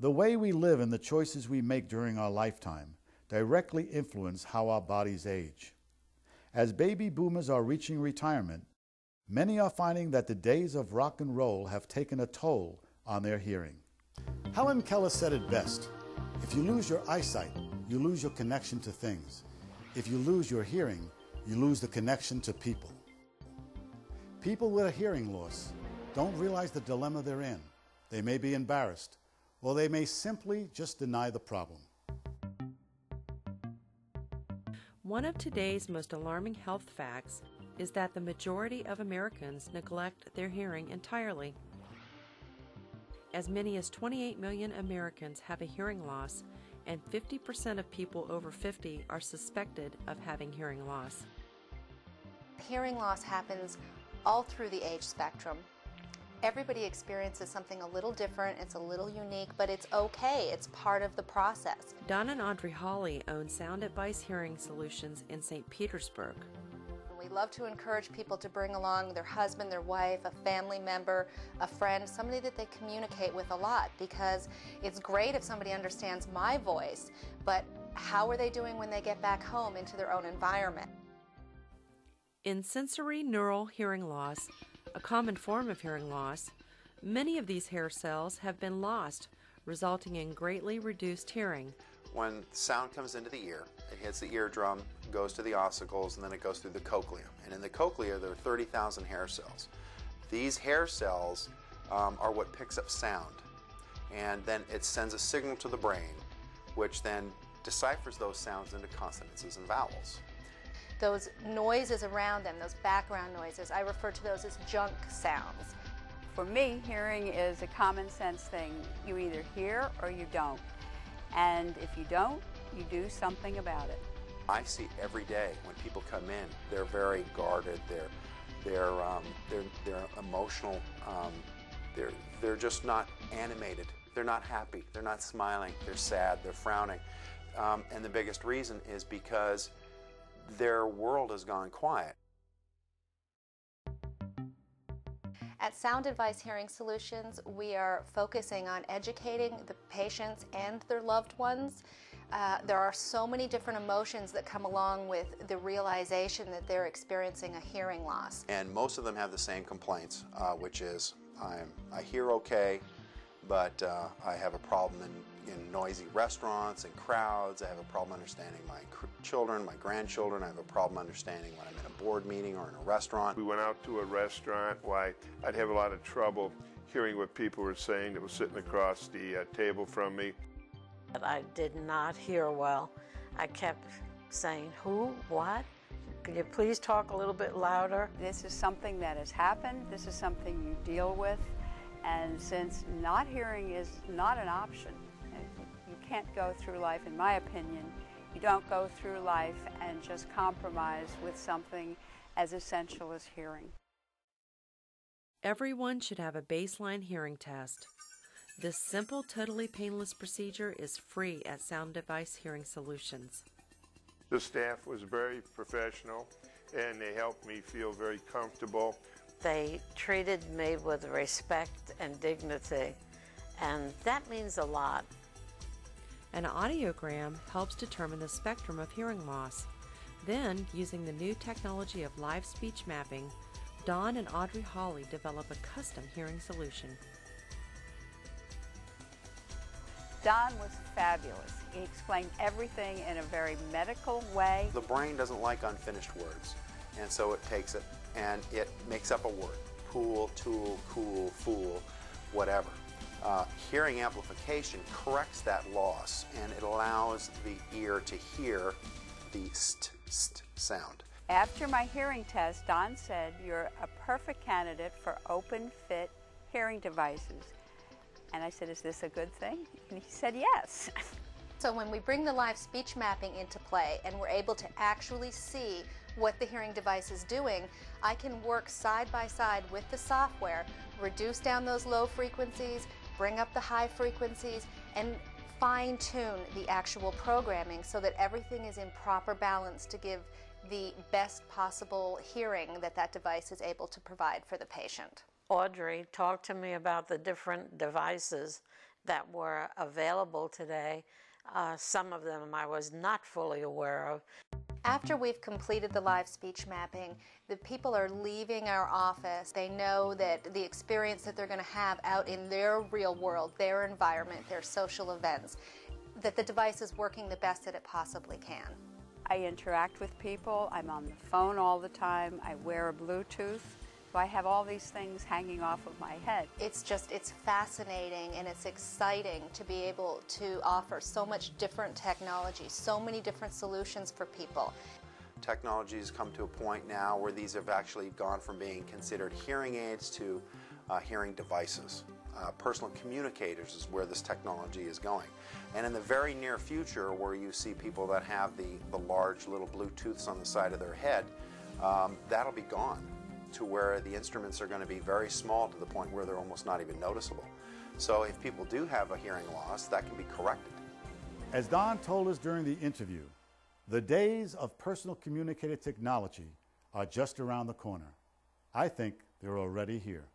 The way we live and the choices we make during our lifetime directly influence how our bodies age. As baby boomers are reaching retirement, many are finding that the days of rock and roll have taken a toll on their hearing. Helen Keller said it best: if you lose your eyesight, you lose your connection to things. If you lose your hearing, you lose the connection to people. People with a hearing loss don't realize the dilemma they're in. They may be embarrassed, or they may simply just deny the problem. One of today's most alarming health facts is that the majority of Americans neglect their hearing entirely. As many as 28 million Americans have a hearing loss, and 50% of people over 50 are suspected of having hearing loss. Hearing loss happens all through the age spectrum. Everybody experiences something a little different, it's a little unique, but it's okay, it's part of the process. Don and Audrey Hawley own Sound Advice Hearing Solutions in St. Petersburg. We love to encourage people to bring along their husband, their wife, a family member, a friend, somebody that they communicate with a lot, because it's great if somebody understands my voice, but how are they doing when they get back home into their own environment? In sensory neural hearing loss, a common form of hearing loss, many of these hair cells have been lost, resulting in greatly reduced hearing. When sound comes into the ear, it hits the eardrum, goes to the ossicles, and then it goes through the cochlea. And in the cochlea, there are 30,000 hair cells. These hair cells are what picks up sound. And then it sends a signal to the brain, which then deciphers those sounds into consonances and vowels. Those noises around them, those background noises, I refer to those as junk sounds. For me, hearing is a common sense thing. You either hear or you don't. And if you don't, you do something about it. I see every day when people come in, they're very guarded, they're emotional, they're just not animated, they're not happy, they're not smiling, they're sad, they're frowning. And the biggest reason is because their world has gone quiet. At Sound Advice Hearing Solutions, we are focusing on educating the patients and their loved ones. There are so many different emotions that come along with the realization that they're experiencing a hearing loss. And most of them have the same complaints, which is I hear okay, but I have a problem in noisy restaurants and crowds. I have a problem understanding my children, my grandchildren. I have a problem understanding when I'm in a board meeting or in a restaurant. We went out to a restaurant. Why, I'd have a lot of trouble hearing what people were saying that was sitting across the table from me. I did not hear well. I kept saying, who, what? Could you please talk a little bit louder? This is something that has happened. This is something you deal with. And since not hearing is not an option, you can't go through life, in my opinion, you don't go through life and just compromise with something as essential as hearing. Everyone should have a baseline hearing test. This simple, totally painless procedure is free at Sound Advice Hearing Solutions. The staff was very professional, and they helped me feel very comfortable. They treated me with respect and dignity, and that means a lot. An audiogram helps determine the spectrum of hearing loss. Then, using the new technology of live speech mapping, Don and Audrey Hawley develop a custom hearing solution. Don was fabulous. He explained everything in a very medical way. The brain doesn't like unfinished words, and so it takes it and it makes up a word. Pool, tool, cool, fool, whatever. Hearing amplification corrects that loss, and it allows the ear to hear the st, st sound. After my hearing test, Don said, you're a perfect candidate for open fit hearing devices. And I said, is this a good thing? And he said, yes. So when we bring the live speech mapping into play and we're able to actually see what the hearing device is doing, I can work side by side with the software, reduce down those low frequencies, bring up the high frequencies, and fine-tune the actual programming so that everything is in proper balance to give the best possible hearing that that device is able to provide for the patient. Audrey talked to me about the different devices that were available today. Some of them I was not fully aware of. After we've completed the live speech mapping, the people are leaving our office. They know that the experience that they're going to have out in their real world, their environment, their social events, that the device is working the best that it possibly can. I interact with people. I'm on the phone all the time. I wear a Bluetooth. So I have all these things hanging off of my head. It's fascinating and it's exciting to be able to offer so much different technology, so many different solutions for people. Technology has come to a point now where these have actually gone from being considered hearing aids to hearing devices. Personal communicators is where this technology is going. And in the very near future, where you see people that have the large little Bluetooths on the side of their head, that'll be gone, to where the instruments are going to be very small to the point where they're almost not even noticeable. So if people do have a hearing loss, that can be corrected. As Don told us during the interview, the days of personal communicated technology are just around the corner. I think they're already here.